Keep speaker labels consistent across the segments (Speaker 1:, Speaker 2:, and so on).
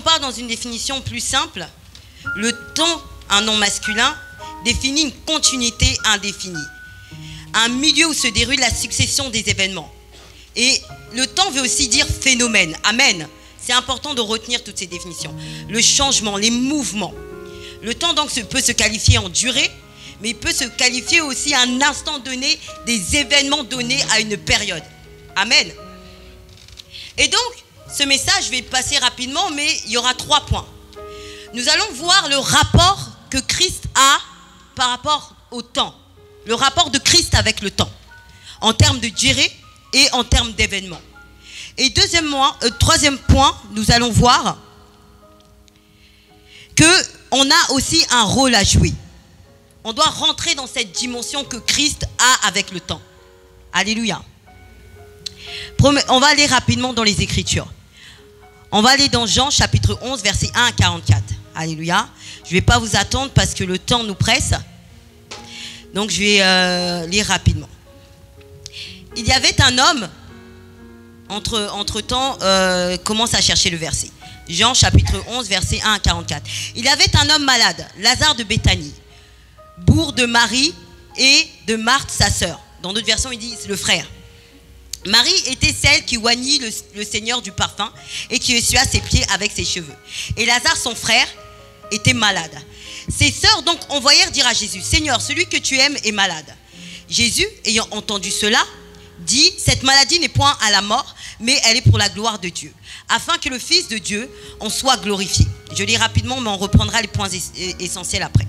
Speaker 1: part dans une définition plus simple. Le temps, un nom masculin, définit une continuité indéfinie. Un milieu où se déroule la succession des événements. Et le temps veut aussi dire phénomène. Amen. C'est important de retenir toutes ces définitions. Le changement, les mouvements. Le temps donc peut se qualifier en durée, mais il peut se qualifier aussi à un instant donné des événements donnés à une période. Amen. Et donc, ce message, je vais le passer rapidement, mais il y aura 3 points. Nous allons voir le rapport que Christ a par rapport au temps. Le rapport de Christ avec le temps, en termes de durée et en termes d'événements. Et troisième point, nous allons voir qu'on a aussi un rôle à jouer. On doit rentrer dans cette dimension que Christ a avec le temps. Alléluia. On va aller rapidement dans les Écritures. On va aller dans Jean chapitre 11, versets 1 à 44. Alléluia. Je ne vais pas vous attendre parce que le temps nous presse. Donc je vais lire rapidement. Il y avait un homme, entre-temps, commence à chercher le verset. Jean chapitre 11, versets 1 à 44. Il y avait un homme malade, Lazare de Béthanie, bourg de Marie et de Marthe, sa sœur. Dans d'autres versions, il dit le frère. Marie était celle qui oignit le Seigneur du parfum et qui essuia ses pieds avec ses cheveux. Et Lazare, son frère, était malade. Ses sœurs donc envoyèrent dire à Jésus, Seigneur, celui que tu aimes est malade. Jésus, ayant entendu cela, dit, cette maladie n'est point à la mort, mais elle est pour la gloire de Dieu, afin que le Fils de Dieu en soit glorifié. Je lis rapidement, mais on reprendra les points essentiels après.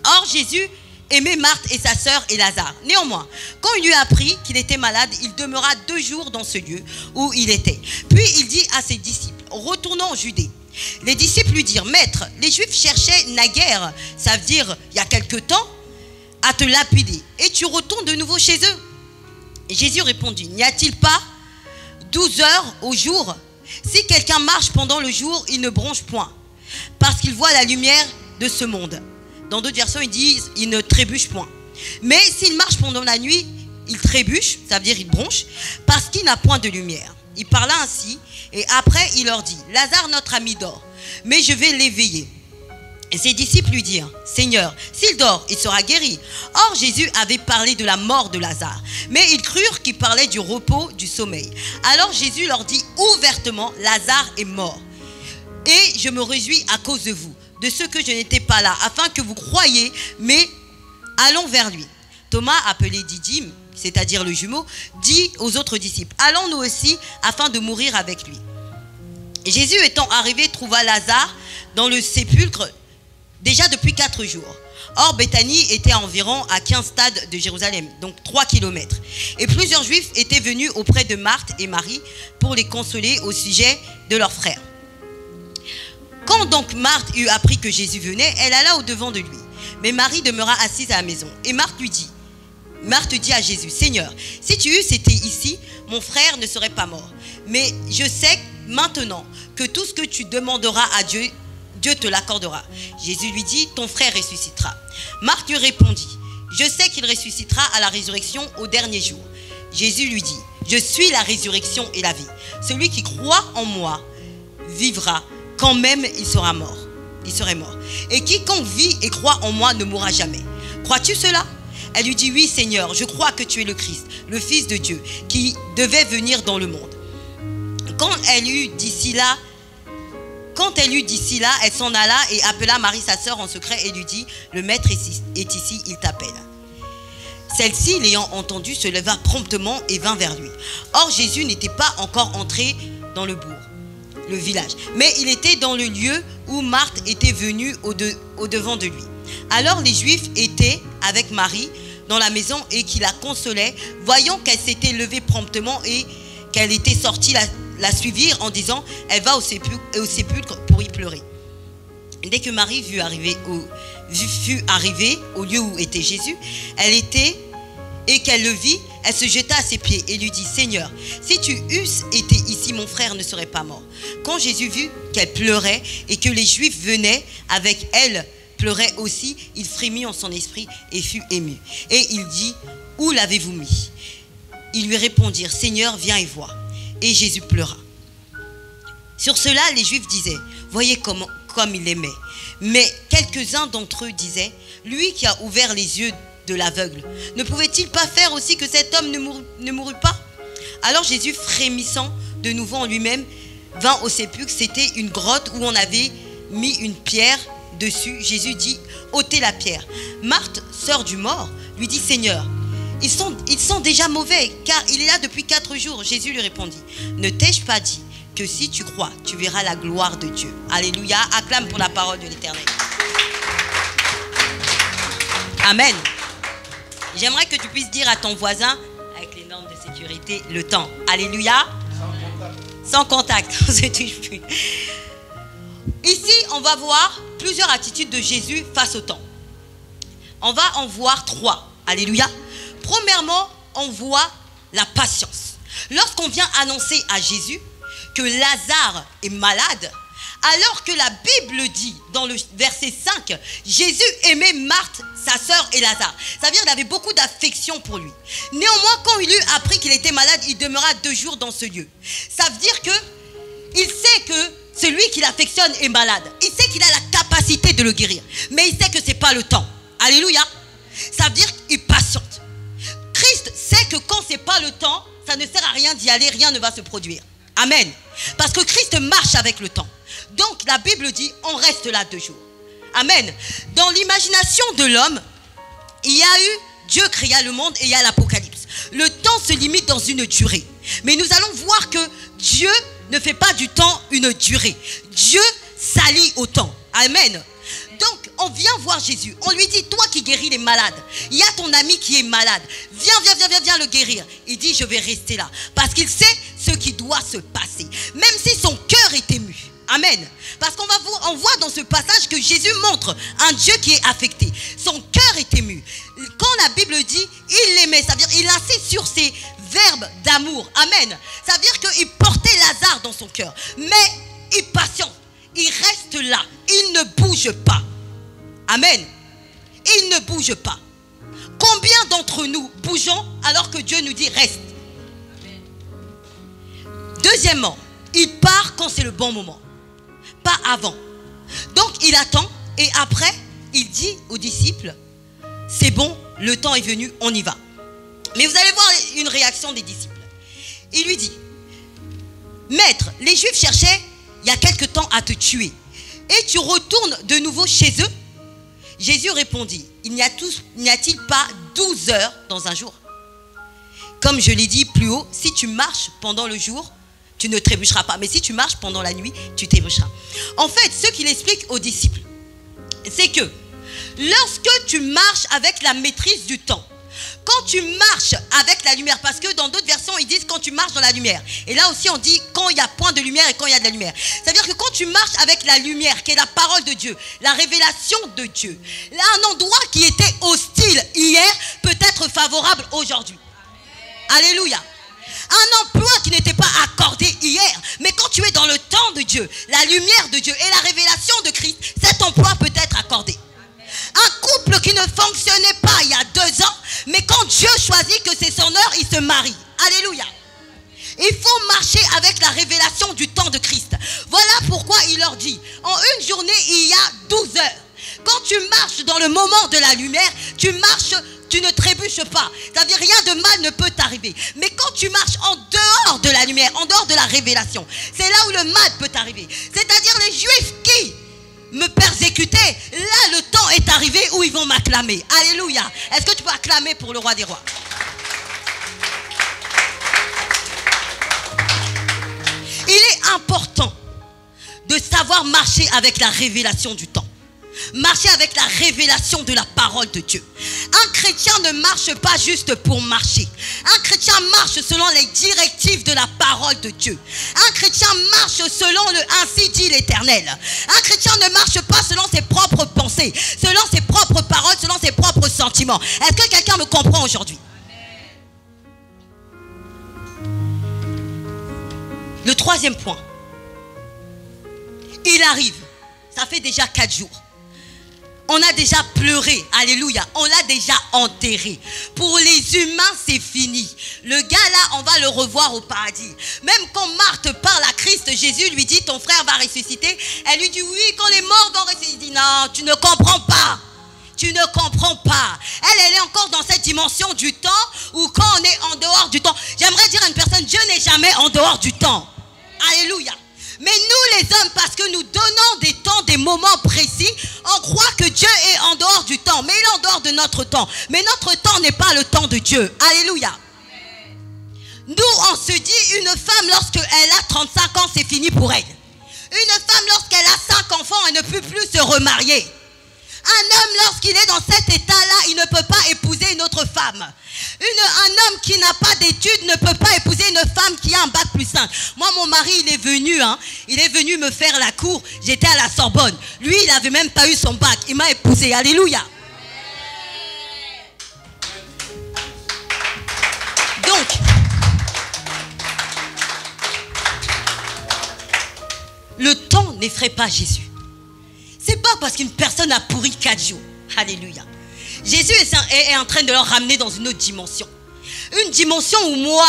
Speaker 1: Or, Jésus aimait Marthe et sa sœur et Lazare. Néanmoins, quand il lui apprit qu'il était malade, il demeura 2 jours dans ce lieu où il était. Puis il dit à ses disciples, retournons en Judée. Les disciples lui dirent, Maître, les Juifs cherchaient naguère, ça veut dire il y a quelque temps, à te lapider, et tu retournes de nouveau chez eux. Et Jésus répondit, n'y a-t-il pas 12 heures au jour? Si quelqu'un marche pendant le jour, il ne bronche point, parce qu'il voit la lumière de ce monde. Dans d'autres versions, ils disent, il ne trébuche point. Mais s'il marche pendant la nuit, il trébuche, ça veut dire il bronche, parce qu'il n'a point de lumière. Il parla ainsi, et après il leur dit, Lazare, notre ami, dort, mais je vais l'éveiller. Et ses disciples lui dirent, Seigneur, s'il dort, il sera guéri. Or Jésus avait parlé de la mort de Lazare, mais ils crurent qu'il parlait du repos, du sommeil. Alors Jésus leur dit ouvertement, Lazare est mort. Et je me réjouis à cause de vous, de ceux que je n'étais pas là, afin que vous croyiez, mais allons vers lui. Thomas, appelé Didyme, c'est-à-dire le jumeau, dit aux autres disciples, allons nous aussi, afin de mourir avec lui. Et Jésus étant arrivé, trouva Lazare dans le sépulcre, déjà depuis 4 jours. Or, Béthanie était environ à 15 stades de Jérusalem, donc 3 kilomètres. Et plusieurs Juifs étaient venus auprès de Marthe et Marie pour les consoler au sujet de leur frère. Quand donc Marthe eut appris que Jésus venait, elle alla au-devant de lui. Mais Marie demeura assise à la maison. Et Marthe dit à Jésus, Seigneur, si tu eusses été ici, mon frère ne serait pas mort. Mais je sais maintenant que tout ce que tu demanderas à Dieu, Dieu te l'accordera. Jésus lui dit, ton frère ressuscitera. Marthe lui répondit, je sais qu'il ressuscitera à la résurrection au dernier jour. Jésus lui dit, je suis la résurrection et la vie. Celui qui croit en moi vivra quand même il sera mort. Il serait mort. Et quiconque vit et croit en moi ne mourra jamais. Crois-tu cela? Elle lui dit, oui Seigneur, je crois que tu es le Christ, le Fils de Dieu, qui devait venir dans le monde. Quand elle eut dit cela, elle s'en alla et appela Marie sa sœur en secret et lui dit, le maître est ici, il t'appelle. Celle-ci, l'ayant entendu, se leva promptement et vint vers lui. Or Jésus n'était pas encore entré dans le bourg, le village, mais il était dans le lieu où Marthe était venue au-devant de lui. Alors les Juifs étaient avec Marie dans la maison et qui la consolaient, voyant qu'elle s'était levée promptement et qu'elle était sortie la suivirent en disant, elle va au sépulcre pour y pleurer. Dès que Marie fut arrivée au lieu où était Jésus, et qu'elle le vit, elle se jeta à ses pieds et lui dit, Seigneur, si tu eusses été ici, mon frère ne serait pas mort. Quand Jésus vit qu'elle pleurait et que les Juifs venaient avec elle pleurait aussi, il frémit en son esprit et fut ému. Et il dit, où l'avez-vous mis? Ils lui répondirent, Seigneur, viens et vois. Et Jésus pleura. Sur cela, les Juifs disaient, voyez comme il aimait. Mais quelques-uns d'entre eux disaient, lui qui a ouvert les yeux de l'aveugle, ne pouvait-il pas faire aussi que cet homme ne mourût pas? Alors Jésus, frémissant de nouveau en lui-même, vint au sépulcre. C'était une grotte où on avait mis une pierre dessus. Jésus dit, ôtez la pierre. Marthe, sœur du mort, lui dit, Seigneur, ils sont déjà mauvais, car il est là depuis 4 jours. Jésus lui répondit, ne t'ai-je pas dit que si tu crois, tu verras la gloire de Dieu. Alléluia, acclame pour la parole de l'Éternel. Amen. J'aimerais que tu puisses dire à ton voisin, avec les normes de sécurité, le temps. Alléluia. Sans contact. On se touche plus. Ici, on va voir plusieurs attitudes de Jésus face au temps. On va en voir 3. Alléluia. Premièrement, on voit la patience. Lorsqu'on vient annoncer à Jésus que Lazare est malade, alors que la Bible dit dans le verset 5, Jésus aimait Marthe, sa sœur et Lazare. Ça veut dire qu'il avait beaucoup d'affection pour lui. Néanmoins, quand il eut appris qu'il était malade, il demeura 2 jours dans ce lieu. Ça veut dire qu'il sait que celui qui l'affectionne est malade. Il sait qu'il a la capacité de le guérir. Mais il sait que ce n'est pas le temps. Alléluia. Ça veut dire qu'il patiente. Christ sait que quand ce n'est pas le temps, ça ne sert à rien d'y aller, rien ne va se produire. Amen. Parce que Christ marche avec le temps. Donc la Bible dit, on reste là 2 jours. Amen. Dans l'imagination de l'homme, il y a eu, Dieu créa le monde et il y a l'Apocalypse. Le temps se limite dans une durée. Mais nous allons voir que Dieu ne fait pas du temps une durée. Dieu s'allie au temps. Amen. Donc on vient voir Jésus. On lui dit, toi qui guéris les malades, il y a ton ami qui est malade. Viens le guérir. Il dit, je vais rester là. Parce qu'il sait ce qui doit se passer. Même si son cœur est ému. Amen. Parce on voit dans ce passage que Jésus montre un Dieu qui est affecté. Son cœur est ému. Quand la Bible dit, il l'aimait, ça veut dire il insiste sur ces verbes d'amour. Amen. Ça veut dire qu'il portait Lazare dans son cœur. Mais il patiente. Il reste là. Il ne bouge pas. Amen. Il ne bouge pas. Combien d'entre nous bougeons alors que Dieu nous dit reste? Deuxièmement, il part quand c'est le bon moment. Pas avant. Donc il attend et après il dit aux disciples, c'est bon, le temps est venu, on y va. Mais vous allez voir une réaction des disciples. Il lui dit, Maître, les Juifs cherchaient il y a quelque temps à te tuer et tu retournes de nouveau chez eux? Jésus répondit, il n'y a-t-il pas 12 heures dans un jour? Comme je l'ai dit plus haut, si tu marches pendant le jour, tu ne trébucheras pas. Mais si tu marches pendant la nuit, tu trébucheras. En fait, ce qu'il explique aux disciples, c'est que lorsque tu marches avec la maîtrise du temps, quand tu marches avec la lumière, parce que dans d'autres versions, ils disent quand tu marches dans la lumière. Et là aussi, on dit quand il y a point de lumière et quand il y a de la lumière. C'est-à-dire que quand tu marches avec la lumière, qui est la parole de Dieu, la révélation de Dieu, là, un endroit qui était hostile hier peut être favorable aujourd'hui. Alléluia. Un emploi qui n'était pas accordé hier, mais quand tu es dans le temps de Dieu, la lumière de Dieu et la révélation de Christ, cet emploi peut être accordé. Un couple qui ne fonctionnait pas il y a 2 ans, mais quand Dieu choisit que c'est son heure, il se marie. Alléluia. Il faut marcher avec la révélation du temps de Christ. Voilà pourquoi il leur dit, en une journée, il y a 12 heures. Quand tu marches dans le moment de la lumière, tu marches, tu ne trébuches pas. C'est-à-dire rien de mal ne peut t'arriver. Mais quand tu marches en dehors de la lumière, en dehors de la révélation, c'est là où le mal peut t'arriver. C'est-à-dire les Juifs qui me persécutaient, là le temps est arrivé où ils vont m'acclamer. Alléluia. Est-ce que tu peux acclamer pour le roi des rois? Il est important de savoir marcher avec la révélation du temps. Marcher avec la révélation de la parole de Dieu. Un chrétien ne marche pas juste pour marcher. Un chrétien marche selon les directives de la parole de Dieu. Un chrétien marche selon le ainsi dit l'Éternel. Un chrétien ne marche pas selon ses propres pensées, selon ses propres paroles, selon ses propres sentiments. Est-ce que quelqu'un me comprend aujourd'hui? Le 3e point. Il arrive. Ça fait déjà 4 jours. On a déjà pleuré, alléluia, on l'a déjà enterré. Pour les humains, c'est fini. Le gars là, on va le revoir au paradis. Même quand Marthe parle à Christ, Jésus lui dit, ton frère va ressusciter. Elle lui dit, oui, quand les morts vont ressusciter. Il dit, non, tu ne comprends pas. Tu ne comprends pas. Elle est encore dans cette dimension du temps où quand on est en dehors du temps. J'aimerais dire à une personne, Dieu n'est jamais en dehors du temps. Alléluia. Mais nous les hommes, parce que nous donnons des temps, des moments précis, on croit que Dieu est en dehors du temps. Mais il est en dehors de notre temps. Mais notre temps n'est pas le temps de Dieu. Alléluia. Nous, on se dit, une femme, lorsqu'elle a 35 ans, c'est fini pour elle. Une femme, lorsqu'elle a 5 enfants, elle ne peut plus se remarier. Un homme, lorsqu'il est dans cet état-là, il ne peut pas épouser une autre femme. Un homme qui n'a pas d'études ne peut pas épouser une femme qui a un bac plus 5. Moi, mon mari, il est venu me faire la cour. J'étais à la Sorbonne. Lui, il n'avait même pas eu son bac. Il m'a épousé. Alléluia. Donc, le temps n'effraie pas Jésus. C'est pas parce qu'une personne a pourri 4 jours. Alléluia. Jésus est en train de leur ramener dans une autre dimension. Une dimension où moi,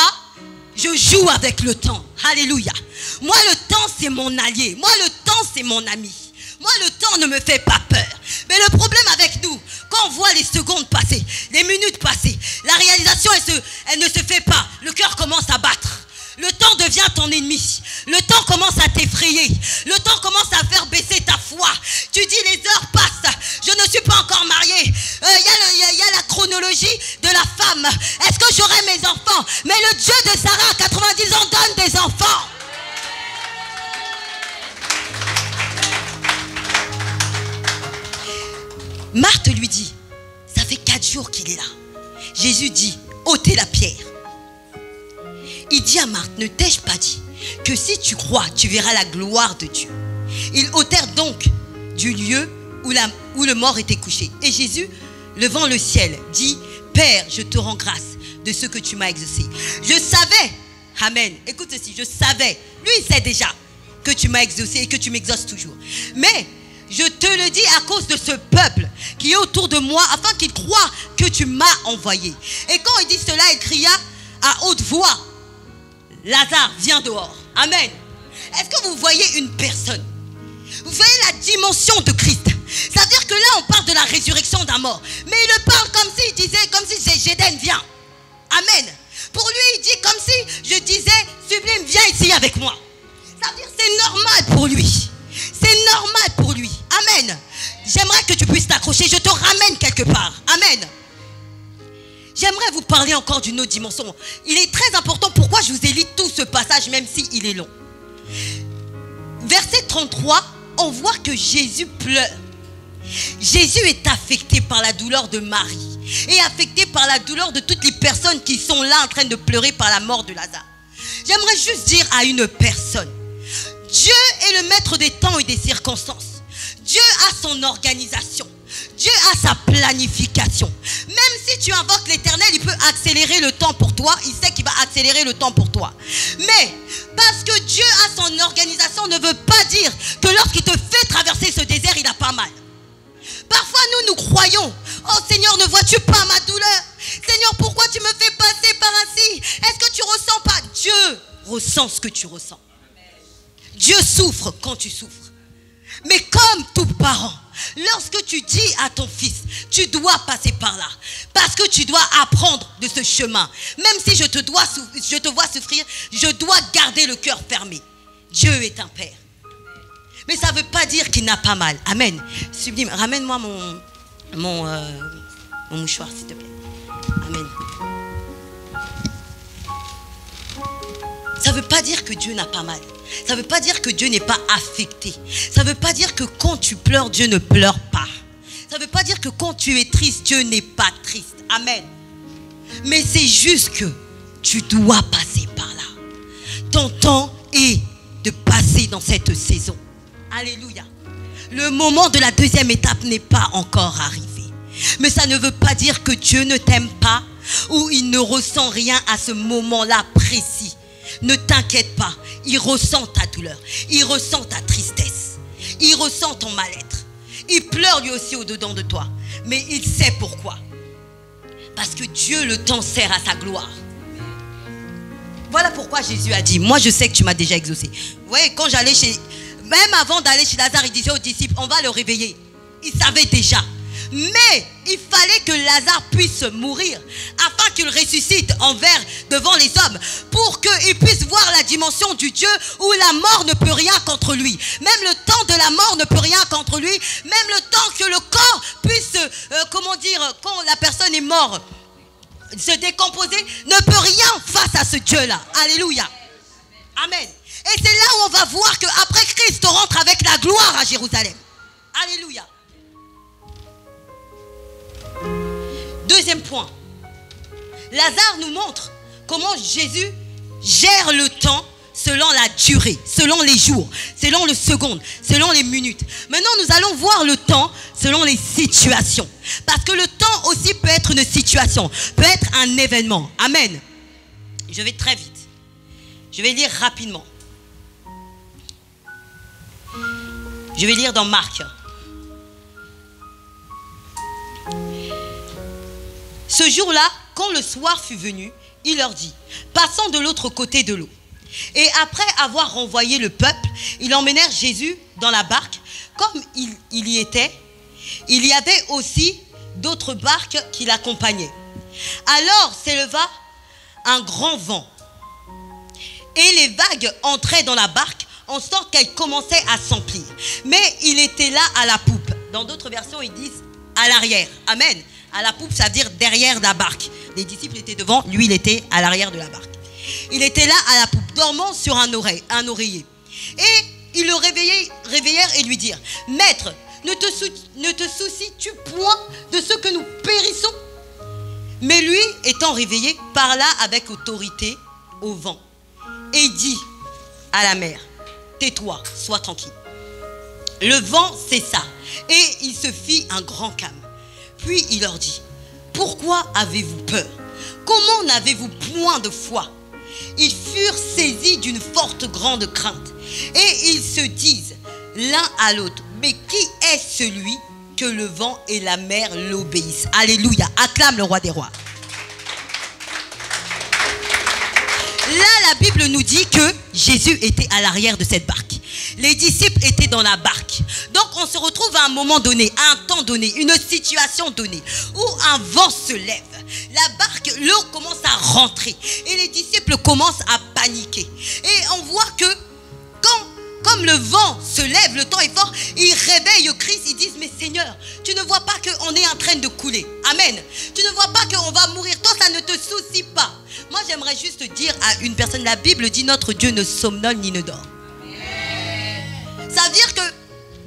Speaker 1: je joue avec le temps. Alléluia. Moi, le temps, c'est mon allié. Moi, le temps, c'est mon ami. Moi, le temps ne me fait pas peur. Mais le problème avec nous, quand on voit les secondes passer, les minutes passer, la réalisation, elle ne se fait pas. Le cœur commence à battre. Le temps devient ton ennemi. Le temps commence à t'effrayer. Le temps commence à faire baisser ta foi. Tu dis les heures passent. Je ne suis pas encore mariée. Il y a la chronologie de la femme. Est-ce que j'aurai mes enfants? Mais le Dieu de Sarah à 90 ans donne des enfants. Marthe lui dit, ça fait 4 jours qu'il est là. Jésus dit, ôtez la pierre. Il dit à Marthe, ne t'ai-je pas dit que si tu crois, tu verras la gloire de Dieu. Ils ôtèrent donc du lieu où le mort était couché. Et Jésus, levant le ciel, dit, Père, je te rends grâce de ce que tu m'as exaucé. Je savais, amen, écoute ceci, je savais, lui il sait déjà que tu m'as exaucé et que tu m'exauces toujours. Mais je te le dis à cause de ce peuple qui est autour de moi, afin qu'il croie que tu m'as envoyé. Et quand il dit cela, il cria à haute voix, Lazare, viens dehors. Amen. Est-ce que vous voyez une personne? Vous voyez la dimension de Christ. C'est-à-dire que là, on parle de la résurrection d'un mort. Mais il le parle comme s'il disait, comme si c'est Gédène, viens. Amen. Pour lui, il dit comme si je disais, Sublime, viens ici avec moi. Ça veut dire c'est normal pour lui. C'est normal pour lui. Amen. J'aimerais que tu puisses t'accrocher. Je te ramène quelque part. Amen. J'aimerais vous parler encore d'une autre dimension. Il est très important. Pourquoi je vous ai lu tout ce passage, même s'il est long. Verset 33, on voit que Jésus pleure. Jésus est affecté par la douleur de Marie. Et affecté par la douleur de toutes les personnes qui sont là en train de pleurer par la mort de Lazare. J'aimerais juste dire à une personne. Dieu est le maître des temps et des circonstances. Dieu a son organisation. Dieu a sa planification. Même si tu invoques l'Éternel, il peut accélérer le temps pour toi. Il sait qu'il va accélérer le temps pour toi. Mais parce que Dieu a son organisation ne veut pas dire que lorsqu'il te fait traverser ce désert, il n'a pas mal. Parfois nous croyons, oh Seigneur, ne vois-tu pas ma douleur? Seigneur, pourquoi tu me fais passer par ainsi? Est-ce que tu ressens pas? Dieu ressent ce que tu ressens. Dieu souffre quand tu souffres. Mais comme tout parent, lorsque tu dis à ton fils, tu dois passer par là, parce que tu dois apprendre de ce chemin. Même si je te vois souffrir, je dois garder le cœur fermé. Dieu est un père. Mais ça ne veut pas dire qu'il n'a pas mal. Amen. Sublime. Ramène-moi mon mouchoir, s'il te plaît. Amen. Ça ne veut pas dire que Dieu n'a pas mal. Ça ne veut pas dire que Dieu n'est pas affecté. Ça ne veut pas dire que quand tu pleures, Dieu ne pleure pas. Ça ne veut pas dire que quand tu es triste, Dieu n'est pas triste. Amen. Mais c'est juste que tu dois passer par là. Ton temps est de passer dans cette saison. Alléluia. Le moment de la deuxième étape n'est pas encore arrivé. Mais ça ne veut pas dire que Dieu ne t'aime pas ou il ne ressent rien à ce moment-là précis. Ne t'inquiète pas. Il ressent ta douleur. Il ressent ta tristesse. Il ressent ton mal-être. Il pleure lui aussi au-dedans de toi. Mais il sait pourquoi. Parce que Dieu, le temps sert à sa gloire. Voilà pourquoi Jésus a dit, moi je sais que tu m'as déjà exaucé. Vous voyez, quand j'allais même avant d'aller chez Lazare, il disait aux disciples, on va le réveiller. Il savait déjà. Mais il fallait que Lazare puisse mourir afin qu'il ressuscite devant les hommes, pour qu'il puisse voir la dimension du Dieu où la mort ne peut rien contre lui. Même le temps de la mort ne peut rien contre lui. Même le temps que le corps puisse, quand la personne est morte, se décomposer, ne peut rien face à ce Dieu-là. Alléluia. Amen. Et c'est là où on va voir qu'après Christ rentre avec la gloire à Jérusalem. Alléluia. Deuxième point. Lazare nous montre comment Jésus gère le temps selon la durée, selon les jours, selon les secondes, selon les minutes. Maintenant, nous allons voir le temps selon les situations. Parce que le temps aussi peut être une situation, peut être un événement. Amen. Je vais très vite. Je vais lire rapidement. Je vais lire dans Marc. Ce jour-là, quand le soir fut venu, il leur dit, passons de l'autre côté de l'eau. Et après avoir renvoyé le peuple, ils emmenèrent Jésus dans la barque. Comme il y était, il y avait aussi d'autres barques qui l'accompagnaient. Alors s'éleva un grand vent. Et les vagues entraient dans la barque en sorte qu'elle commençait à s'emplir. Mais il était là à la poupe. Dans d'autres versions, ils disent à l'arrière. Amen. À la poupe, ça veut dire derrière la barque. Les disciples étaient devant, lui il était à l'arrière de la barque. Il était là à la poupe, dormant sur un oreiller. Et ils le réveillèrent et lui dirent, Maître, ne te soucies-tu point de ce que nous périssons? Mais lui, étant réveillé, parla avec autorité au vent et dit à la mer, tais-toi, sois tranquille. Le vent cessa et il se fit un grand calme. Puis il leur dit, pourquoi avez-vous peur? Comment n'avez-vous point de foi? Ils furent saisis d'une forte grande crainte et ils se disent l'un à l'autre, mais qui est celui que le vent et la mer l'obéissent? Alléluia, acclame le roi des rois. Là, la Bible nous dit que Jésus était à l'arrière de cette barque. Les disciples étaient dans la barque. Donc, on se retrouve à un moment donné, à un temps donné, une situation donnée, où un vent se lève. La barque, l'eau commence à rentrer. Et les disciples commencent à paniquer. Et on voit que, comme le vent se lève, le temps est fort, ils réveillent Christ, ils disent, mais Seigneur, tu ne vois pas qu'on est en train de couler. Amen. Tu ne vois pas qu'on va mourir. Toi, ça ne te soucie pas. Moi, j'aimerais juste dire à une personne, la Bible dit, notre Dieu ne somnole ni ne dort. Ça veut dire que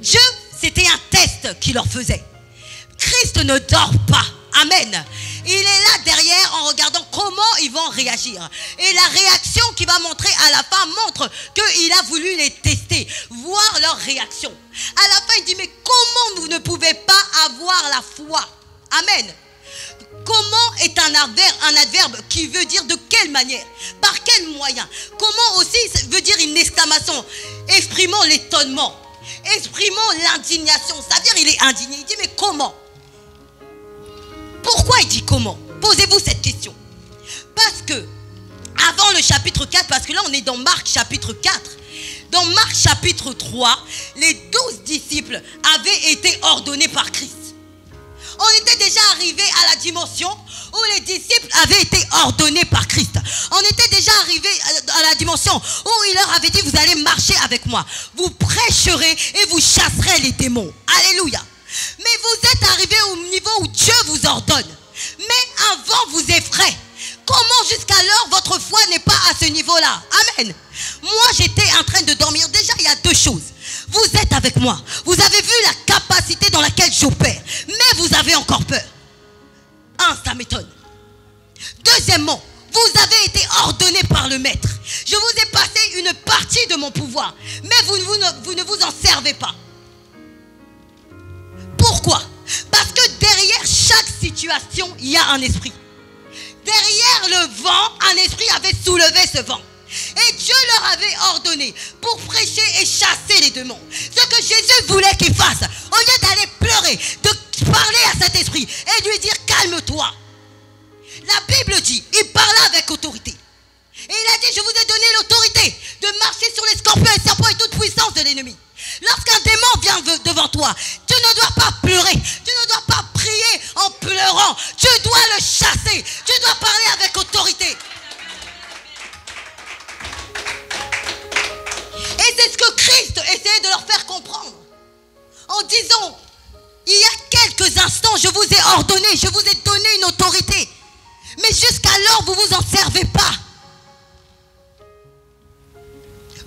Speaker 1: Dieu, c'était un test qu'il leur faisait. Christ ne dort pas. Amen. Il est là derrière en regardant comment ils vont réagir. Et la réaction qu'il va montrer à la fin montre qu'il a voulu les tester, voir leur réaction. À la fin, il dit, mais comment vous ne pouvez pas avoir la foi? Amen. Comment est un adverbe qui veut dire de quelle manière? Par quel moyen? Comment aussi veut dire une exclamation? Exprimant l'étonnement, exprimant l'indignation. C'est-à-dire il est indigné. Il dit mais comment? Pourquoi il dit comment? Posez-vous cette question. Parce que avant le chapitre 4, parce que là on est dans Marc chapitre 4. Dans Marc chapitre 3, les 12 disciples avaient été ordonnés par Christ. On était déjà arrivé à la dimension où les disciples avaient été ordonnés par Christ. On était déjà arrivé à la dimension où il leur avait dit, vous allez marcher avec moi. Vous prêcherez et vous chasserez les démons. Alléluia. Mais vous êtes arrivé au niveau où Dieu vous ordonne. Mais un vent vous effraie. Comment jusqu'alors votre foi n'est pas à ce niveau-là? Amen. Moi, j'étais en train de dormir. Déjà, il y a deux choses. Vous êtes avec moi. Vous avez vu la capacité dans laquelle j'opère. Mais vous avez encore peur. Ça m'étonne. Deuxièmement, vous avez été ordonné par le maître. Je vous ai passé une partie de mon pouvoir. Mais vous ne vous en servez pas. Pourquoi? Parce que derrière chaque situation, il y a un esprit. Derrière le vent, un esprit avait soulevé ce vent. Et Dieu leur avait ordonné pour prêcher et chasser les démons. Ce que Jésus voulait qu'ils fassent, au lieu d'aller pleurer, de parler à cet esprit et lui dire calme-toi. La Bible dit, il parla avec autorité. Et il a dit, je vous ai donné l'autorité de marcher sur les scorpions et serpents et toute puissance de l'ennemi. Lorsqu'un démon vient devant toi, tu ne dois pas pleurer, tu ne dois pas prier en pleurant, tu dois le chasser, tu dois parler avec autorité. Et c'est ce que Christ essayait de leur faire comprendre en disant, il y a quelques instants, je vous ai ordonné, je vous ai donné une autorité, mais jusqu'alors vous vous en servez pas.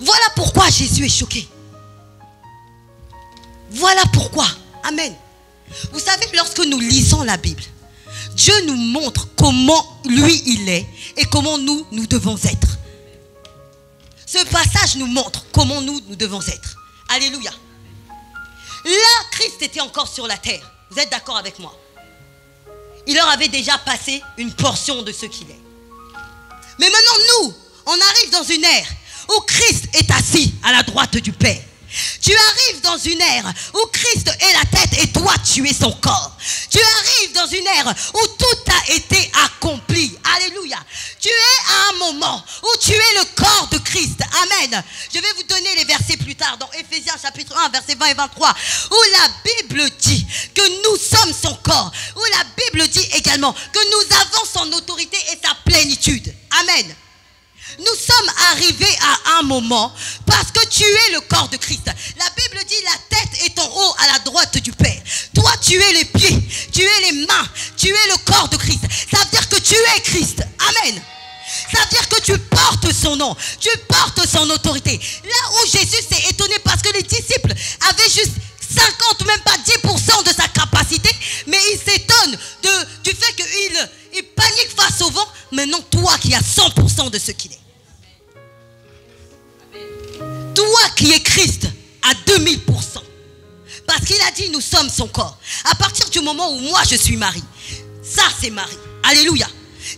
Speaker 1: Voilà pourquoi Jésus est choqué. Voilà pourquoi. Amen. Vous savez, lorsque nous lisons la Bible, Dieu nous montre comment lui il est et comment nous devons être. Ce passage nous montre comment nous devons être. Alléluia. Là, Christ était encore sur la terre. Vous êtes d'accord avec moi? Il leur avait déjà passé une portion de ce qu'il est. Mais maintenant, nous, on arrive dans une ère où Christ est assis à la droite du Père. Tu arrives dans une ère où Christ est la tête et toi tu es son corps. Tu arrives dans une ère où tout a été accompli. Alléluia. Tu es à un moment où tu es le corps de Christ. Amen. Je vais vous donner les versets plus tard dans Éphésiens chapitre 1 versets 20 et 23 où la Bible dit que nous sommes son corps. Où la Bible dit également que nous avons son autorité et sa plénitude. Amen. Nous sommes arrivés à un moment parce que tu es le corps de Christ. La Bible dit la tête est en haut à la droite du Père. Toi tu es les pieds, tu es les mains, tu es le corps de Christ. Ça veut dire que tu es Christ. Amen. Ça veut dire que tu portes son nom, tu portes son autorité. Là où Jésus s'est étonné parce que les disciples avaient juste 50, même pas 10% de sa capacité, mais il s'étonne du fait qu'il panique face au vent. Maintenant, toi qui as 100% de ce qu'il est. Toi qui es Christ à 2000%. Parce qu'il a dit nous sommes son corps. À partir du moment où moi je suis Marie, ça c'est Marie. Alléluia.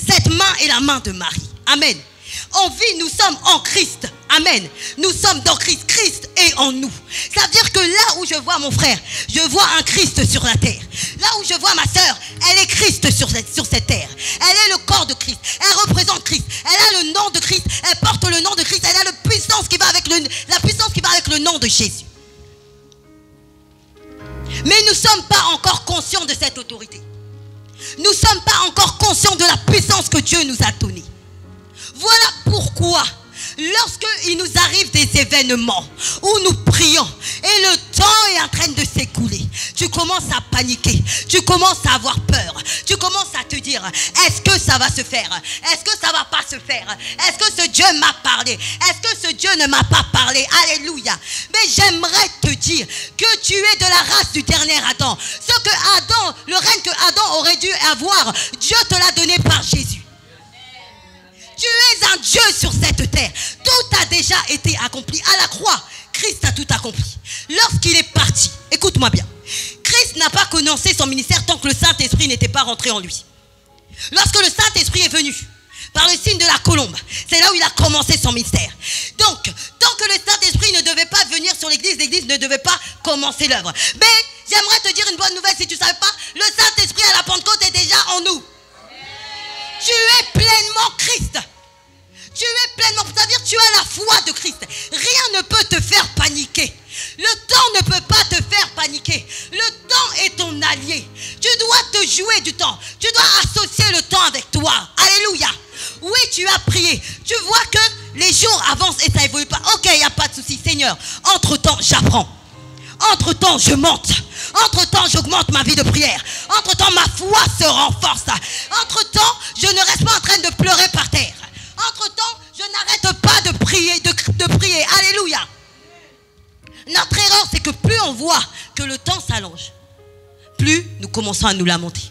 Speaker 1: Cette main est la main de Marie. Amen. En vie, nous sommes en Christ. Amen. Nous sommes dans Christ. Christ est en nous. Ça veut dire que là où je vois mon frère, je vois un Christ sur la terre. Là où je vois ma soeur, elle est Christ sur cette terre. Elle est le corps de Christ. Elle représente Christ. Elle a le nom de Christ. Elle porte le nom de Christ. Elle a la puissance qui va avec le nom de Jésus. Mais nous ne sommes pas encore conscients de cette autorité. Nous ne sommes pas encore conscients de la puissance que Dieu nous a donnée. Voilà pourquoi, lorsqu'il nous arrive des événements où nous prions et le temps est en train de s'écouler, tu commences à paniquer, tu commences à avoir peur, tu commences à te dire, est-ce que ça va se faire? Est-ce que ça va pas se faire? Est-ce que ce Dieu m'a parlé? Est-ce que ce Dieu ne m'a pas parlé? Alléluia. Mais j'aimerais te dire que tu es de la race du dernier Adam. Le règne que Adam aurait dû avoir, Dieu te l'a donné par Jésus. Tu es un Dieu sur cette terre. Tout a déjà été accompli. À la croix, Christ a tout accompli. Lorsqu'il est parti, écoute-moi bien, Christ n'a pas commencé son ministère tant que le Saint-Esprit n'était pas rentré en lui. Lorsque le Saint-Esprit est venu, par le signe de la colombe, c'est là où il a commencé son ministère. Donc, tant que le Saint-Esprit ne devait pas venir sur l'église, l'église ne devait pas commencer l'œuvre. Mais j'aimerais te dire une bonne nouvelle si tu ne savais pas, le Saint-Esprit à la Pentecôte est déjà en nous. Tu es pleinement Christ. Tu es pleinement, c'est-à-dire tu as la foi de Christ. Rien ne peut te faire paniquer. Le temps ne peut pas te faire paniquer. Le temps est ton allié. Tu dois te jouer du temps. Tu dois associer le temps avec toi. Alléluia. Oui, tu as prié. Tu vois que les jours avancent et ça évolue pas. Ok, il n'y a pas de souci, Seigneur. Entre-temps, j'apprends. Entre-temps, je monte. Entre-temps, j'augmente ma vie de prière. Entre-temps, ma foi se renforce. Entre-temps, je ne reste pas en train de pleurer par terre. Entre-temps, je n'arrête pas de prier, de prier. Alléluia. Notre erreur, c'est que plus on voit que le temps s'allonge, plus nous commençons à nous lamenter.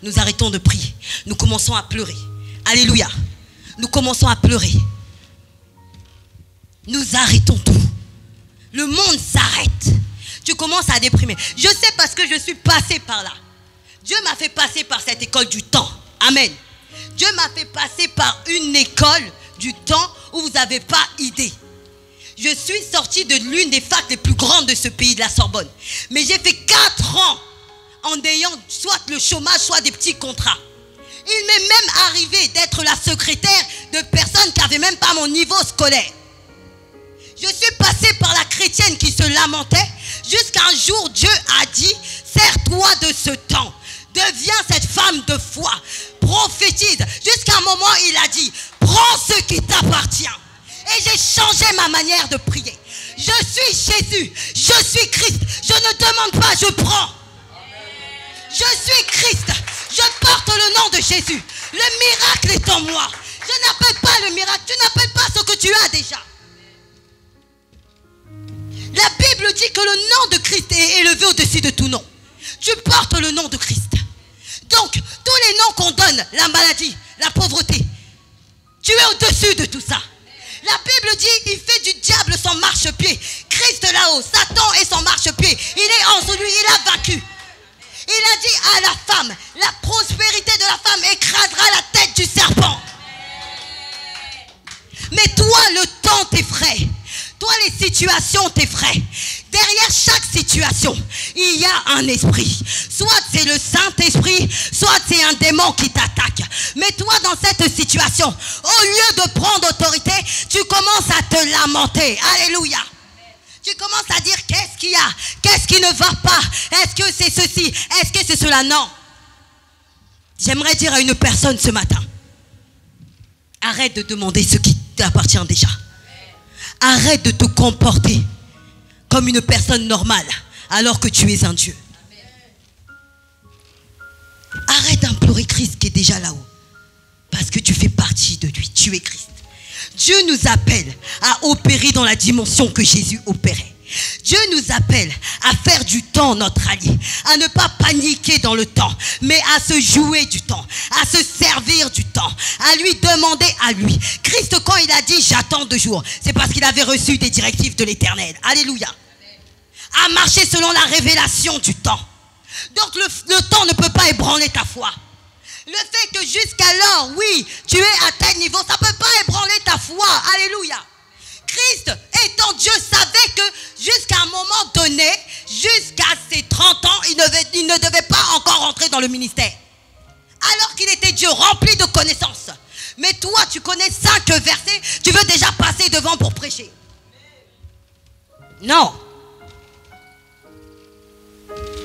Speaker 1: Nous arrêtons de prier. Nous commençons à pleurer. Alléluia. Nous commençons à pleurer. Nous arrêtons tout. Le monde s'arrête. Tu commences à déprimer. Je sais parce que je suis passé par là. Dieu m'a fait passer par cette école du temps. Amen. Dieu m'a fait passer par une école du temps où vous n'avez pas idée. Je suis sortie de l'une des facs les plus grandes de ce pays, de la Sorbonne. Mais j'ai fait 4 ans en ayant soit le chômage, soit des petits contrats. Il m'est même arrivé d'être la secrétaire de personnes qui n'avaient même pas mon niveau scolaire. Je suis passée par la chrétienne qui se lamentait jusqu'à un jour Dieu a dit, sers-toi de ce temps. Deviens cette femme de foi. Prophétise. Jusqu'à un moment, il a dit, prends ce qui t'appartient. Et j'ai changé ma manière de prier. Je suis Jésus. Je suis Christ. Je ne demande pas, je prends. Je suis Christ. Je porte le nom de Jésus. Le miracle est en moi. Je n'appelle pas le miracle. Tu n'appelles pas ce que tu as déjà. La Bible dit que le nom de Christ est élevé au-dessus de tout nom. Tu portes le nom de Christ. Donc, tous les noms qu'on donne, la maladie, la pauvreté, tu es au-dessus de tout ça. La Bible dit, il fait du diable son marchepied. Christ là-haut, Satan est son marchepied. Il est en dessous de lui, il a vaincu. Il a dit à la femme, la prospérité de la femme écrasera la tête du serpent. Mais toi, le temps t'effraie. Toi, les situations t'effraient. Derrière chaque situation, il y a un esprit. Soit c'est le Saint-Esprit, soit c'est un démon qui t'attaque. Mais toi, dans cette situation, au lieu de prendre autorité, tu commences à te lamenter. Alléluia. Tu commences à dire, qu'est-ce qu'il y a? Qu'est-ce qui ne va pas? Est-ce que c'est ceci? Est-ce que c'est cela? Non. J'aimerais dire à une personne ce matin, arrête de demander ce qui t'appartient déjà. Arrête de te comporter comme une personne normale alors que tu es un Dieu. Arrête d'implorer Christ qui est déjà là-haut. Parce que tu fais partie de lui. Tu es Christ. Dieu nous appelle à opérer dans la dimension que Jésus opérait. Dieu nous appelle à faire du temps notre allié, à ne pas paniquer dans le temps, mais à se jouer du temps, à se servir du temps, à lui demander à lui. Christ, quand il a dit j'attends 2 jours, c'est parce qu'il avait reçu des directives de l'Éternel. Alléluia. À marcher selon la révélation du temps. Donc le temps ne peut pas ébranler ta foi. Le fait que jusqu'alors, oui, tu es à tel niveau, ça ne peut pas ébranler ta foi. Alléluia. Christ, étant Dieu, savait que jusqu'à un moment donné, jusqu'à ses 30 ans, il ne devait pas encore entrer dans le ministère. Alors qu'il était Dieu, rempli de connaissances. Mais toi, tu connais 5 versets, tu veux déjà passer devant pour prêcher. Non.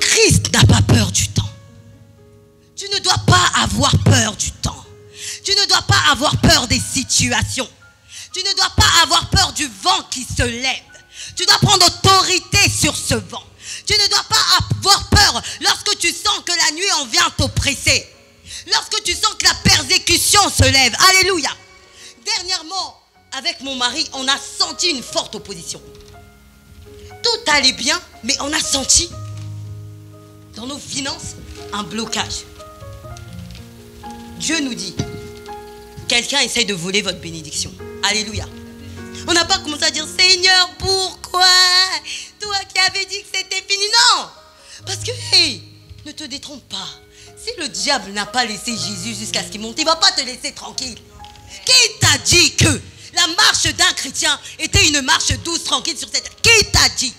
Speaker 1: Christ n'a pas peur du temps. Tu ne dois pas avoir peur du temps. Tu ne dois pas avoir peur des situations. Tu ne dois pas avoir peur du vent qui se lève. Tu dois prendre autorité sur ce vent. Tu ne dois pas avoir peur lorsque tu sens que la nuit en vient t'oppresser. Lorsque tu sens que la persécution se lève. Alléluia. Dernièrement, avec mon mari, on a senti une forte opposition. Tout allait bien, mais on a senti dans nos finances un blocage. Dieu nous dit, quelqu'un essaie de voler votre bénédiction. Alléluia. On n'a pas commencé à dire, Seigneur, pourquoi? Toi qui avais dit que c'était fini. Non. Parce que, hey, ne te détrompe pas. Si le diable n'a pas laissé Jésus jusqu'à ce qu'il monte, il ne va pas te laisser tranquille. Qui t'a dit que la marche d'un chrétien était une marche douce, tranquille sur cette terre? Qui t'a dit?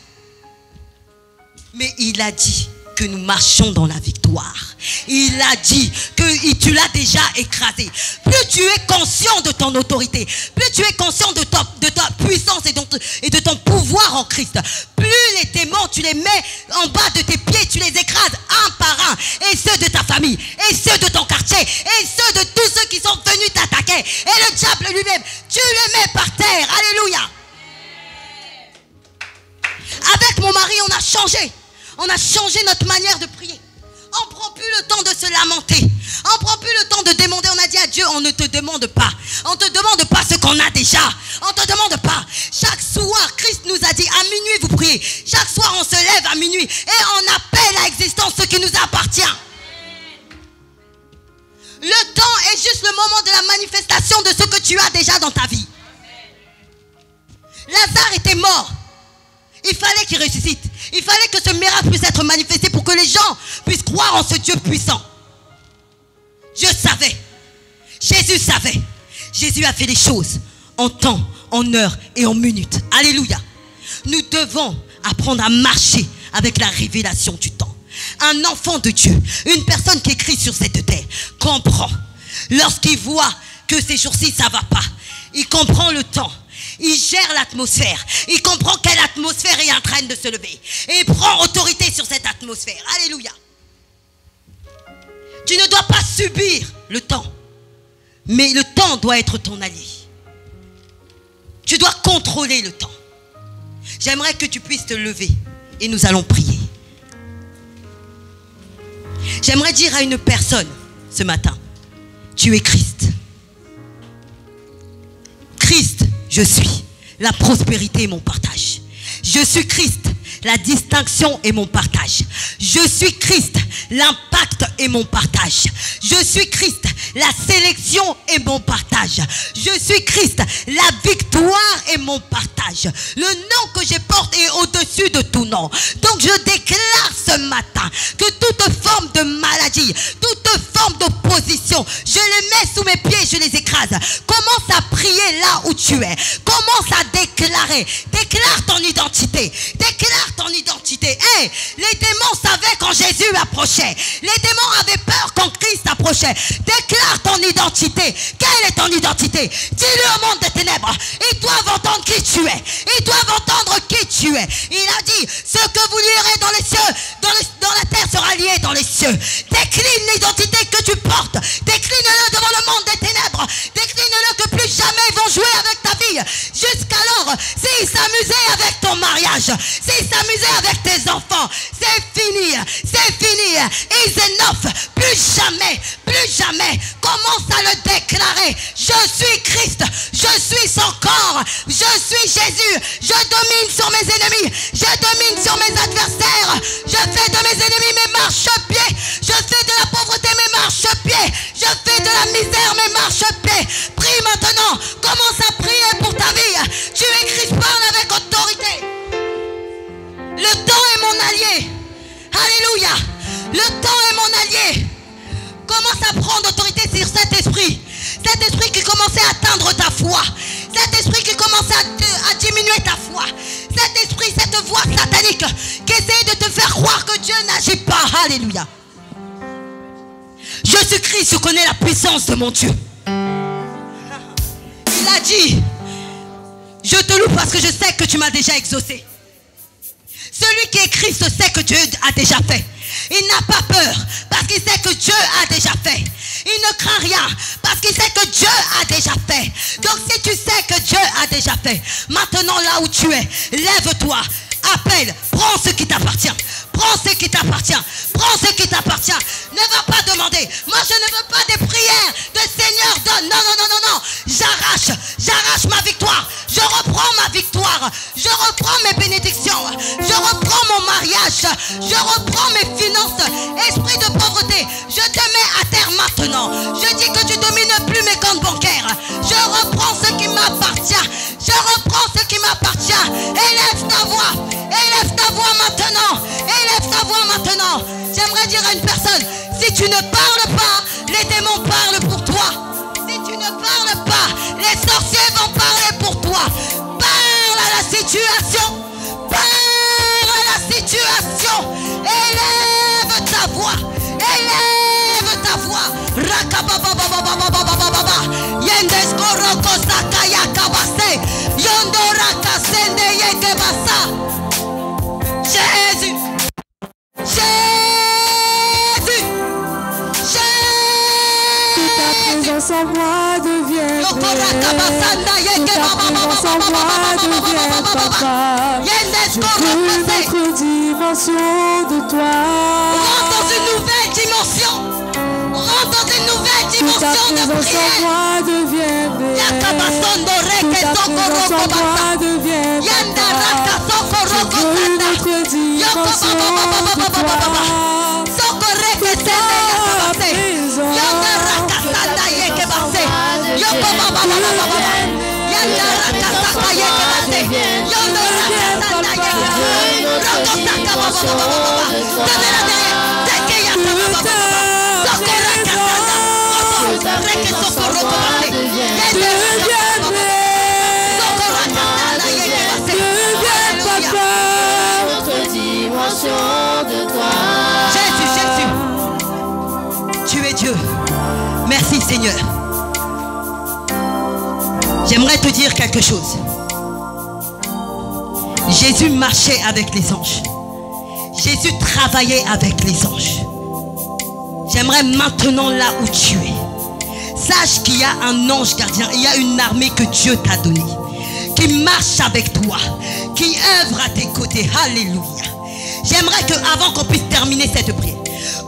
Speaker 1: Mais il a dit que nous marchons dans la victoire. Il a dit que tu l'as déjà écrasé. Plus tu es conscient de ton autorité, plus tu es conscient de ta puissance et de ton pouvoir en Christ, plus les démons, tu les mets en bas de tes pieds, tu les écrases un par un. Et ceux de ta famille, et ceux de ton quartier, et ceux de tous ceux qui sont venus t'attaquer. Et le diable lui-même, tu le mets par terre. Alléluia. Avec mon mari, on a changé. On a changé notre manière de prier. On ne prend plus le temps de se lamenter. On ne prend plus le temps de demander. On a dit à Dieu, on ne te demande pas. On ne te demande pas ce qu'on a déjà. On ne te demande pas. Chaque soir, Christ nous a dit, à minuit vous priez. Chaque soir, on se lève à minuit. Et on appelle à existence ce qui nous appartient. Le temps est juste le moment de la manifestation de ce que tu as déjà dans ta vie. Lazare était mort. Il fallait qu'il ressuscite. Il fallait que ce miracle puisse être manifesté pour que les gens puissent croire en ce Dieu puissant. Dieu savait. Jésus savait. Jésus a fait les choses en temps, en heure et en minute. Alléluia. Nous devons apprendre à marcher avec la révélation du temps. Un enfant de Dieu, une personne qui écrit sur cette terre, comprend. Lorsqu'il voit que ces jours-ci, ça ne va pas, il comprend le temps. Il gère l'atmosphère. Il comprend quelle atmosphère est en train de se lever. Et il prend autorité sur cette atmosphère. Alléluia. Tu ne dois pas subir le temps. Mais le temps doit être ton allié. Tu dois contrôler le temps. J'aimerais que tu puisses te lever. Et nous allons prier. J'aimerais dire à une personne ce matin, tu es Christ. Christ, je suis. La prospérité est mon partage. Je suis Christ. La distinction est mon partage. Je suis Christ. L'impact est mon partage. Je suis Christ. La sélection est mon partage. Je suis Christ. La victoire est mon partage. Le nom que je porte est au-dessus de tout nom. Donc je déclare ce matin que toute forme de maladie, toute forme d'opposition, je les mets sous mes pieds, je les écrase. Commence à prier là où tu es. Commence à déclarer. Déclare ton identité. Déclare ton identité. Hey, les démons savaient quand Jésus approchait. Les démons avaient peur quand Christ approchait. Déclare ton identité. Quelle est ton identité? Dis-le au monde des ténèbres. Ils doivent entendre qui tu es. Ils doivent entendre qui tu es. Il a dit, ce que vous lirez dans les cieux, dans la terre sera lié dans les cieux. Décline l'identité que tu portes. Décline-le devant le monde des ténèbres. Décline-le que plus jamais ils vont jouer avec ta vie. Jusqu'alors, s'ils s'amusaient avec ton mariage, s'ils s'amusaient avec tes enfants, c'est fini. C'est fini. Is enough. Plus jamais. Commence à le déclarer. Je suis Christ. Je suis son corps. Je suis Jésus. Je domine sur mes ennemis. Je domine sur mes adversaires. Je fais de mes ennemis mes marchepieds. Je fais de la pauvreté mes marchepieds. Je fais de la misère mes marchepieds. Prie maintenant. Commence à prier pour ta vie. Tu es Christ, parle avec autorité. Le temps est mon allié. Alléluia. Le temps est mon allié. Commence à prendre autorité sur cet esprit. Cet esprit qui commençait à atteindre ta foi. Cet esprit qui commençait à diminuer ta foi. Cet esprit, cette voix satanique qui essaie de te faire croire que Dieu n'agit pas. Alléluia. Je suis Christ, je connais la puissance de mon Dieu. Il a dit, je te loue parce que je sais que tu m'as déjà exaucé. Celui qui est Christ sait que Dieu a déjà fait. Il n'a pas peur parce qu'il sait que Dieu a déjà fait. Il ne craint rien parce qu'il sait que Dieu a déjà fait. Donc si tu sais que Dieu a déjà fait, maintenant là où tu es, lève-toi, appelle, prends ce qui t'appartient. Prends ce qui t'appartient. Prends ce qui t'appartient. Ne va pas demander. Moi je ne veux pas des prières de Seigneur donne. Non. J'arrache ma victoire. Je reprends ma victoire. Je reprends mes bénédictions. Je reprends mon mariage. Je reprends mes finances. Esprit de pauvreté, je te mets à terre maintenant. Je dis que tu domines plus mes comptes bancaires. Je reprends ce qui m'appartient. Je reprends ce qui m'appartient. Élève ta voix. Élève ta voix maintenant. Élève ta voix maintenant. J'aimerais dire à une personne, si tu ne parles pas, les démons parlent pour toi. Si tu ne parles pas, les sorciers vont parler pour toi. Parle à la situation. Parle à la situation. Élève ta voix. Élève ta voix. Rakabababababababababa. Yendesko roko sakaya kabase. Yondora kasende yekebasa. Jésus. Jésus.
Speaker 2: Ta présence en moi devient vraie. Ta présence en moi devient papa. Je veux une autre dimension de toi.
Speaker 1: Rentre dans une nouvelle dimension. Rentre dans une nouvelle dimension de
Speaker 2: Ta présence en moi devient vraie. Ta présence en moi devient papa. Je veux une autre dimension de toi.
Speaker 1: Jésus. Seigneur, j'aimerais te dire quelque chose. Jésus marchait avec les anges. Jésus travaillait avec les anges. J'aimerais maintenant là où tu es, sache qu'il y a un ange gardien, il y a une armée que Dieu t'a donnée, qui marche avec toi, qui œuvre à tes côtés. Alléluia. J'aimerais que, avant qu'on puisse terminer cette prière,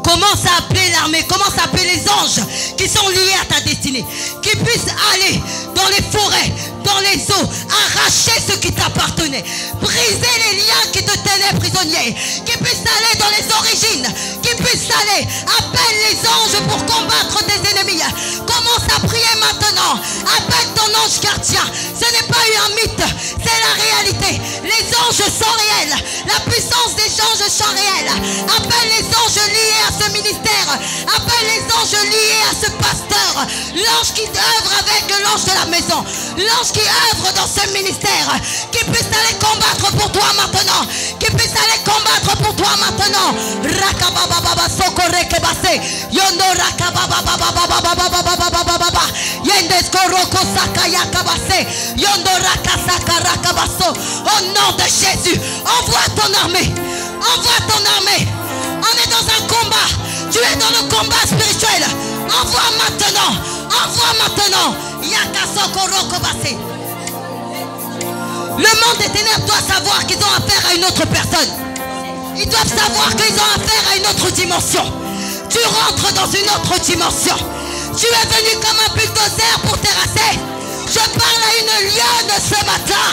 Speaker 1: commence à appeler l'armée, commence à appeler les anges qui sont liés à ta destinée, qui puissent aller dans les forêts, dans les eaux, arracher ce qui t'appartenait, briser les liens qui te tenaient prisonnier, qui puissent aller dans les origines, qui puissent aller, appelle les anges pour combattre tes ennemis. Commence à prier maintenant, appelle ton ange gardien. Ce n'est pas un mythe, c'est la réalité. Les anges sont réels, la puissance des anges sont réels. Appelle les anges liés à ce ministère, appelle les anges liés à ce pasteur, l'ange qui œuvre avec l'ange de la maison, l'ange qui œuvre dans ce ministère, qui puisse aller combattre pour toi maintenant, qui puisse aller combattre pour toi maintenant. Rakababa sokorekebase yondo rakababa yendeskoroko sakayakabase yondo rakasakarakabase. Au nom de Jésus, envoie ton armée, envoie ton armée. On est dans un combat, tu es dans le combat spirituel. Envoie maintenant, envoie maintenant. Yakasokorokobase. Le monde des ténèbres doit savoir qu'ils ont affaire à une autre personne. Ils doivent savoir qu'ils ont affaire à une autre dimension. Tu rentres dans une autre dimension. Tu es venu comme un bulldozer pour terrasser. Je parle à une lionne ce matin.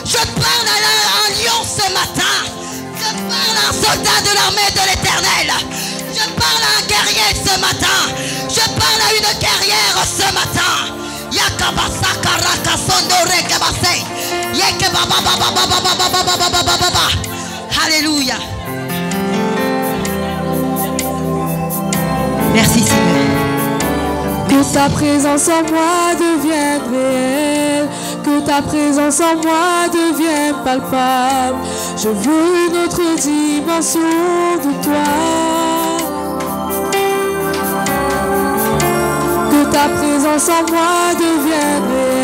Speaker 1: Je parle à un lion ce matin. Je parle à un soldat de l'armée de l'Éternel. Je parle à un guerrier ce matin. Je parle à une guerrière ce matin. Alléluia. Merci Seigneur.
Speaker 2: Que ta présence en moi devienne réelle, que ta présence en moi devienne palpable. Je veux une autre dimension de toi. Que ta présence en moi devienne réelle.